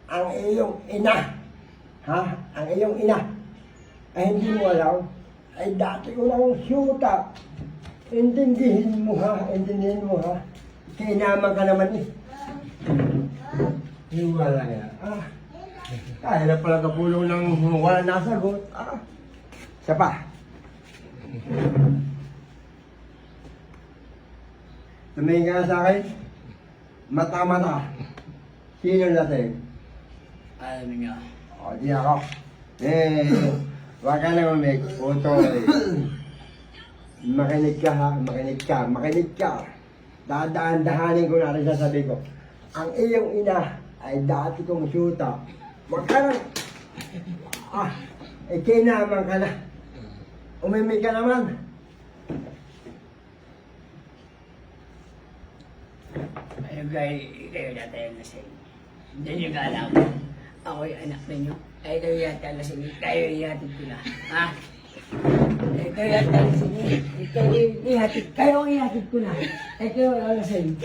ang iyong ina, ha? Ang iyong ina, ay hindi mo alam, ay dati ko lang siyuta. Intindihin mo ha, intindihin mo ha. Kainaman ka naman eh. Hiwala yan. Kaya na pala kapulong ng wala nasagot. Isa pa. Tumingin ka sa akin. Mata-mata. Sino lasing? Alam niyo. O, di ako. Wag ka na mamig. Utoy. Makinig ka ha, makinig ka, makinig ka. Dadaan-dahanin ko na rin sasabi ko. Ang iyong ina ay dati kong syuta. Wag ka na. Kinaman ka na. Umimik ka naman. Kayo dati ang lasing. Hindi niyo ka alam. Ako'y anak ninyo. Ay kayo yata ang lasing. Kayo ihatid ko na. Ha? Ay kayo yata ang lasing. Kayo ang ihatid ko na. Ay kayo ang lasing.